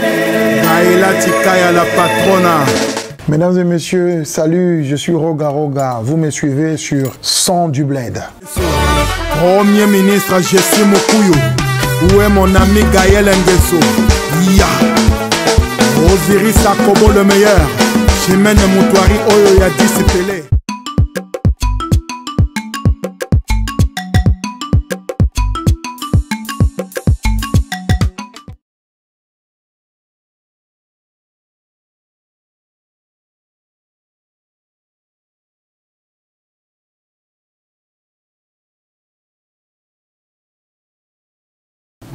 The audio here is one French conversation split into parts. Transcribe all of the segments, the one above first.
Gaïla Tikaya, la patrona. Mesdames et messieurs, salut, je suis Roga Roga. Vous me suivez sur Son du Bled. Premier ministre Jessie Mokuyo. Où est mon ami Gaël Nguesso? Ya. Osiris Akobo le meilleur. Chimène Moutouari Oyo Yadi Sipele.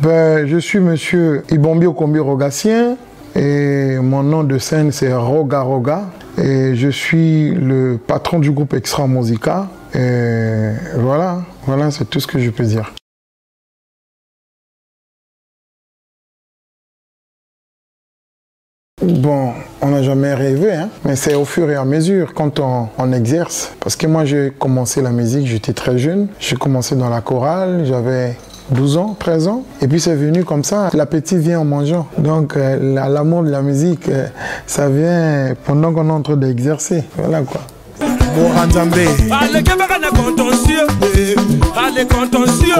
Ben, je suis monsieur Ibombi Okombi Rogatien et mon nom de scène c'est Roga Roga et je suis le patron du groupe Extra Musica et voilà c'est tout ce que je peux dire. Bon, on n'a jamais rêvé, hein? Mais c'est au fur et à mesure quand on exerce. Parce que moi j'ai commencé la musique, j'étais très jeune, j'ai commencé dans la chorale, j'avais 12 ans, 13 ans. Et puis c'est venu comme ça. L'appétit vient en mangeant. Donc l'amour de la musique, ça vient pendant qu'on est en train d'exercer. Voilà quoi. Allez, contentieux. Allez, contentieux.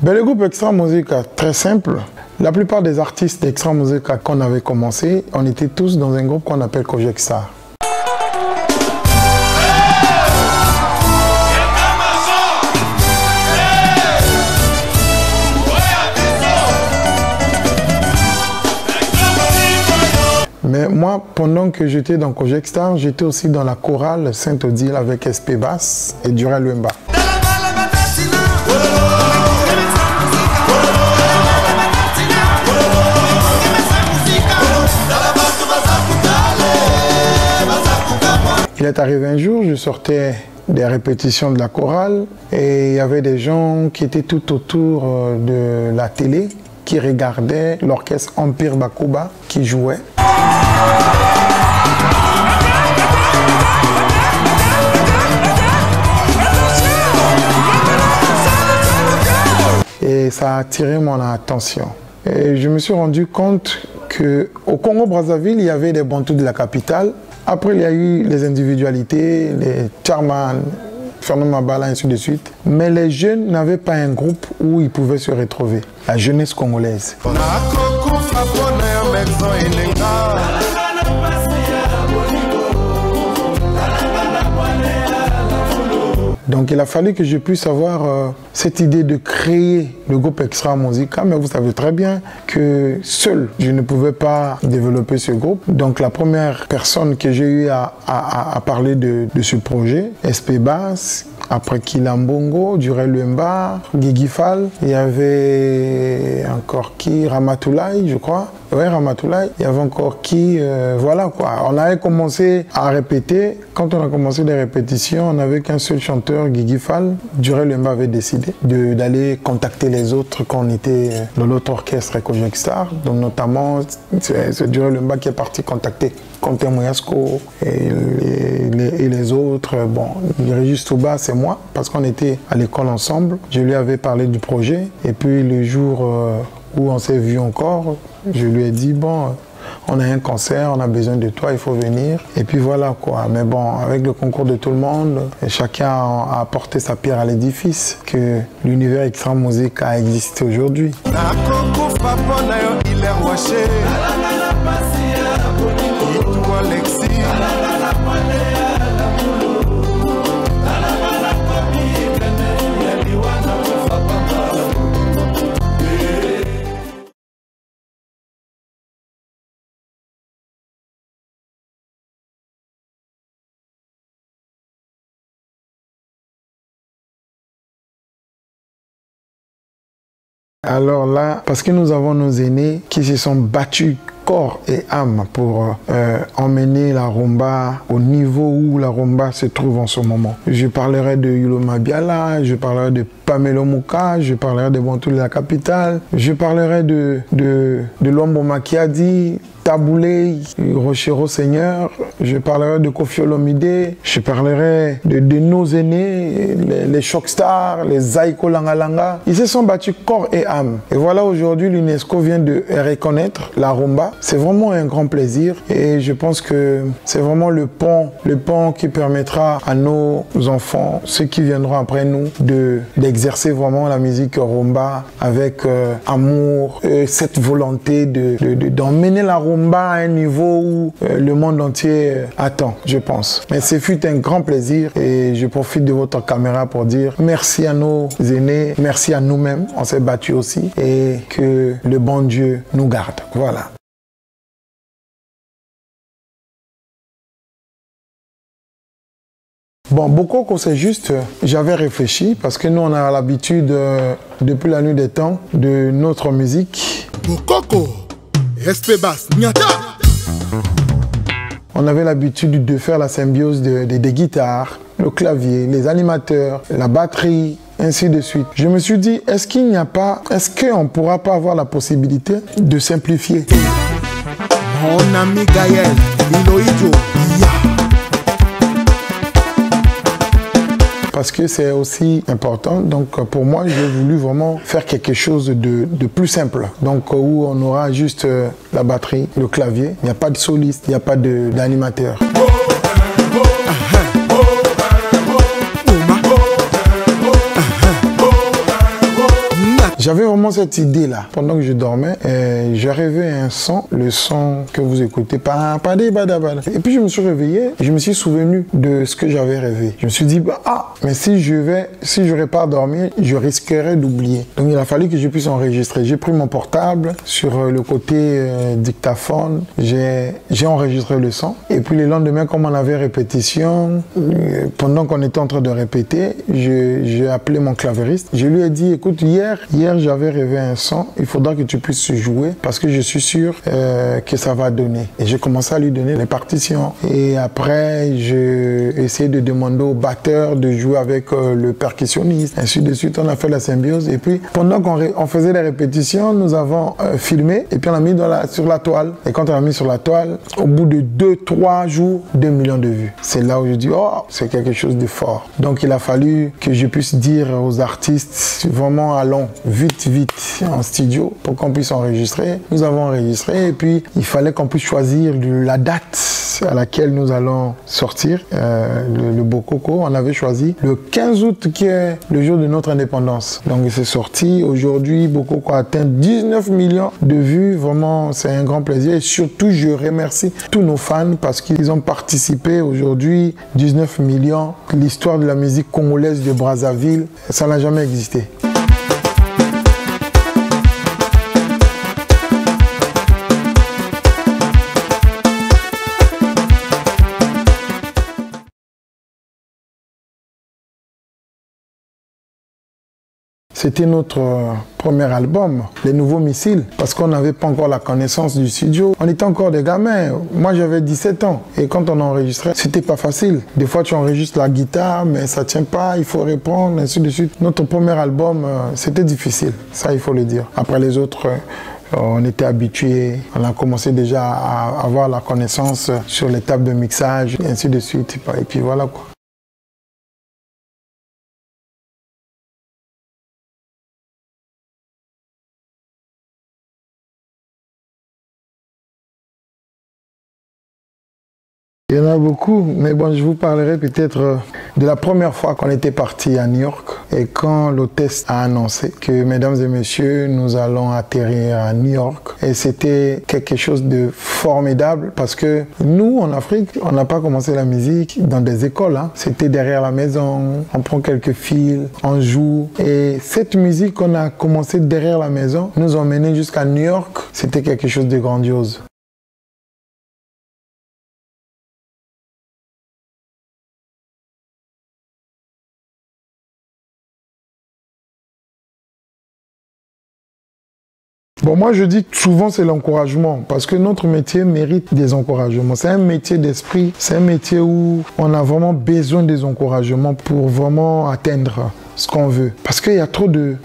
Ben, le groupe Extra Musica, très simple. La plupart des artistes d'Extra Musica qu'on avait commencé, on était tous dans un groupe qu'on appelle Kojek Star. Mais moi, pendant que j'étais dans Kojek Star, j'étais aussi dans la chorale Saint-Odile avec SP Bass et Durel Wemba. Il est arrivé un jour, je sortais des répétitions de la chorale et il y avait des gens qui étaient tout autour de la télé qui regardaient l'orchestre Empire Bakuba qui jouait. Et ça a attiré mon attention. Et je me suis rendu compte qu'au Congo-Brazzaville, il y avait des Bantous de la capitale. Après, il y a eu les individualités, les Charman, Fernand Mabala, ainsi de suite. Mais les jeunes n'avaient pas un groupe où ils pouvaient se retrouver. La jeunesse congolaise. Donc il a fallu que je puisse avoir cette idée de créer le groupe Extra Musica, mais vous savez très bien que seul, je ne pouvais pas développer ce groupe. Donc la première personne que j'ai eu à parler de ce projet, SP Bass, après Kilambongo, Durel Wemba, Guigui Fall, il y avait encore qui, Ramatoulaye, je crois. Ouais, Ramatoulaye. Il y avait encore qui, voilà quoi. On avait commencé à répéter. Quand on a commencé les répétitions, on n'avait qu'un seul chanteur, Guigui Fall. Durel Wemba avait décidé d'aller contacter les autres quand on était dans l'autre orchestre Kojek Star. Donc notamment, c'est Durel Wemba qui est parti contacter Quentin Moyasko et les autres. Bon, Régis Touba, c'est moi, parce qu'on était à l'école ensemble. Je lui avais parlé du projet. Et puis le jour où on s'est vu encore, je lui ai dit, bon, on a un concert, on a besoin de toi, il faut venir. Et puis voilà quoi. Mais bon, avec le concours de tout le monde, chacun a apporté sa pierre à l'édifice, que l'univers Extra Musica a existé aujourd'hui. Alors là, parce que nous avons nos aînés qui se sont battus corps et âme pour emmener la rumba au niveau où la rumba se trouve en ce moment. Je parlerai de Yulo Mabiala, je parlerai de Pamelo Mouka, je parlerai de Bantous de la capitale, je parlerai de Lombo Makiadi, Taboulé, Rochero Seigneur, je parlerai de Koffi Olomide, je parlerai de nos aînés, les Shockstars, les Zaiko Langalanga. Ils se sont battus corps et âme. Et voilà, aujourd'hui, l'UNESCO vient de reconnaître la rumba. C'est vraiment un grand plaisir et je pense que c'est vraiment le pont qui permettra à nos enfants, ceux qui viendront après nous, d'exercer vraiment la musique rumba avec amour, cette volonté d'emmener la rumba à un niveau où le monde entier attend, je pense. Mais ce fut un grand plaisir et je profite de votre caméra pour dire merci à nos aînés, merci à nous-mêmes, on s'est battus aussi et que le bon Dieu nous garde. Voilà. Bon, Bokoko, c'est juste, j'avais réfléchi parce que nous, on a l'habitude, depuis la nuit des temps, de notre musique. Bokoko, SP Bass, Nyata. On avait l'habitude de faire la symbiose des guitares, le clavier, les animateurs, la batterie, ainsi de suite. Je me suis dit, est-ce qu'on ne pourra pas avoir la possibilité de simplifier? Mon ami Gaël, Iloïdjo, parce que c'est aussi important. Donc pour moi, j'ai voulu vraiment faire quelque chose de plus simple. Donc où on aura juste la batterie, le clavier, il n'y a pas de soliste, il n'y a pas d'animateur. J'avais vraiment cette idée-là. Pendant que je dormais, j'ai rêvé un son, le son que vous écoutez. Et puis je me suis réveillé, je me suis souvenu de ce que j'avais rêvé. Je me suis dit, mais si je n'aurais pas dormi, je risquerais d'oublier. Donc il a fallu que je puisse enregistrer. J'ai pris mon portable sur le côté dictaphone, j'ai enregistré le son. Et puis le lendemain, comme on avait répétition, pendant qu'on était en train de répéter, j'ai appelé mon clavieriste. Je lui ai dit, écoute, hier j'avais rêvé un son, il faudra que tu puisses jouer parce que je suis sûr que ça va donner. Et j'ai commencé à lui donner les partitions. Et après, j'ai essayé de demander au batteur de jouer avec le percussionniste. Ainsi de suite, on a fait la symbiose. Et puis, pendant qu'on faisait les répétitions, nous avons filmé et puis on l'a mis sur la toile. Et quand on l'a mis sur la toile, au bout de 2-3 jours, 2 millions de vues. C'est là où je dis, oh, c'est quelque chose de fort. Donc, il a fallu que je puisse dire aux artistes, vraiment, allons vite en studio pour qu'on puisse enregistrer. Nous avons enregistré et puis il fallait qu'on puisse choisir la date à laquelle nous allons sortir le Bokoko. On avait choisi le 15 août qui est le jour de notre indépendance. Donc c'est sorti. Aujourd'hui, Bokoko a atteint 19 millions de vues. Vraiment, c'est un grand plaisir. Et surtout, je remercie tous nos fans parce qu'ils ont participé aujourd'hui. 19 millions. L'histoire de la musique congolaise de Brazzaville, ça n'a jamais existé. C'était notre premier album, Les Nouveaux Missiles, parce qu'on n'avait pas encore la connaissance du studio. On était encore des gamins. Moi, j'avais 17 ans. Et quand on enregistrait, c'était pas facile. Des fois, tu enregistres la guitare, mais ça tient pas, il faut répondre, ainsi de suite. Notre premier album, c'était difficile. Ça, il faut le dire. Après les autres, on était habitués. On a commencé déjà à avoir la connaissance sur les tables de mixage, et ainsi de suite. Et puis voilà, quoi. Il y en a beaucoup, mais bon, je vous parlerai peut-être de la première fois qu'on était parti à New York et quand l'hôtesse a annoncé que, mesdames et messieurs, nous allons atterrir à New York. Et c'était quelque chose de formidable parce que nous, en Afrique, on n'a pas commencé la musique dans des écoles. Hein. C'était derrière la maison, on prend quelques fils, on joue. Et cette musique qu'on a commencé derrière la maison nous a emmenés jusqu'à New York. C'était quelque chose de grandiose. Bon, moi je dis souvent c'est l'encouragement parce que notre métier mérite des encouragements. C'est un métier d'esprit, c'est un métier où on a vraiment besoin des encouragements pour vraiment atteindre ce qu'on veut. Parce qu'il y a trop de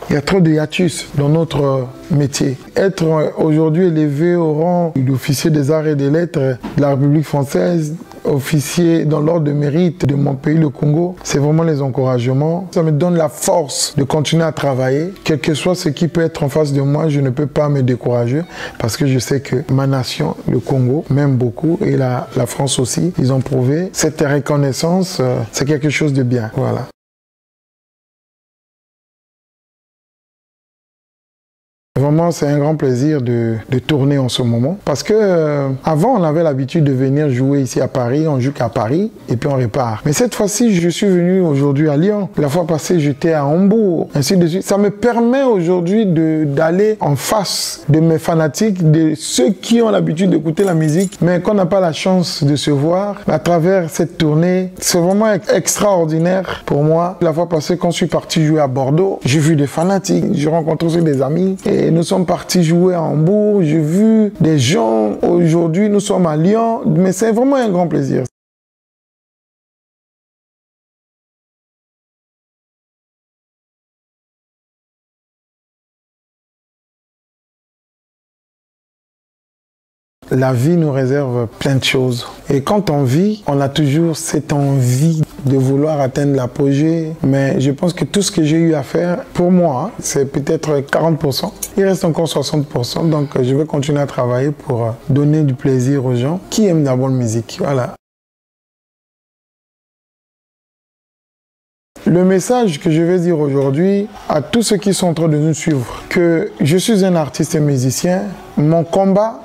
hiatus dans notre métier. Être aujourd'hui élevé au rang d'officier des arts et des lettres de la République française, officier dans l'ordre de mérite de mon pays, le Congo, c'est vraiment les encouragements. Ça me donne la force de continuer à travailler. Quel que soit ce qui peut être en face de moi, je ne peux pas me décourager parce que je sais que ma nation, le Congo, m'aime beaucoup et la France aussi. Ils ont prouvé. Cette reconnaissance, c'est quelque chose de bien. Voilà. Vraiment, c'est un grand plaisir de tourner en ce moment. Parce que avant, on avait l'habitude de venir jouer ici à Paris. On joue qu'à Paris et puis on repart. Mais cette fois-ci, je suis venu aujourd'hui à Lyon. La fois passée, j'étais à Hambourg, ainsi de suite. Ça me permet aujourd'hui d'aller en face de mes fanatiques, de ceux qui ont l'habitude d'écouter la musique, mais qu'on n'a pas la chance de se voir à travers cette tournée. C'est vraiment extraordinaire pour moi. La fois passée, quand je suis parti jouer à Bordeaux, j'ai vu des fanatiques, j'ai rencontré aussi des amis. Et nous sommes partis jouer à Hambourg, j'ai vu des gens, aujourd'hui nous sommes à Lyon, mais c'est vraiment un grand plaisir. La vie nous réserve plein de choses. Et quand on vit, on a toujours cette envie de vouloir atteindre l'apogée. Mais je pense que tout ce que j'ai eu à faire, pour moi, c'est peut-être 40%. Il reste encore 60%. Donc je vais continuer à travailler pour donner du plaisir aux gens qui aiment la bonne musique. Voilà. Le message que je vais dire aujourd'hui à tous ceux qui sont en train de nous suivre, que je suis un artiste et musicien, mon combat,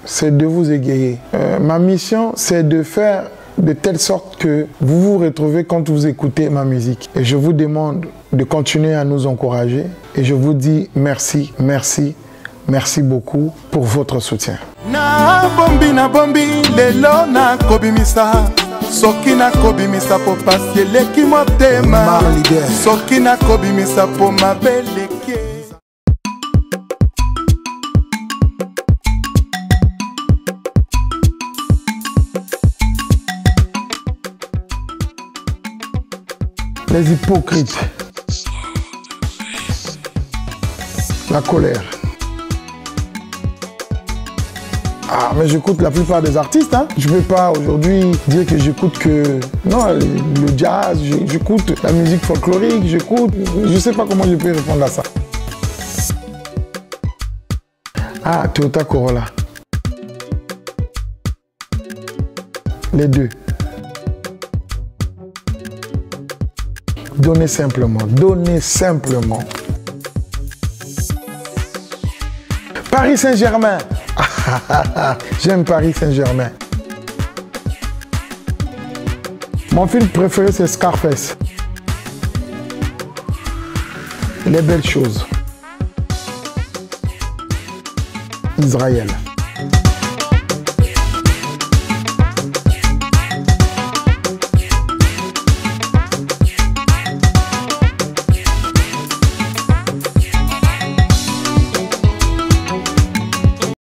c'est de vous égayer. Ma mission, c'est de faire de telle sorte que vous vous retrouvez quand vous écoutez ma musique. Et je vous demande de continuer à nous encourager. Et je vous dis merci, merci, merci beaucoup pour votre soutien. Na bombi, lelo na kobimisa. Soki na kobimisa po pasi eleki motema. Soki na kobimisa po mabeleke. Les hypocrites, la colère. Ah, mais j'écoute la plupart des artistes, hein. Je ne peux pas aujourd'hui dire que j'écoute que... Non, le jazz, j'écoute la musique folklorique, j'écoute... Je ne sais pas comment je peux répondre à ça. Ah, Toyota Corolla. Les deux. Donnez simplement, donnez simplement. Paris Saint-Germain. J'aime Paris Saint-Germain. Mon film préféré, c'est Scarface. Les belles choses. Israël.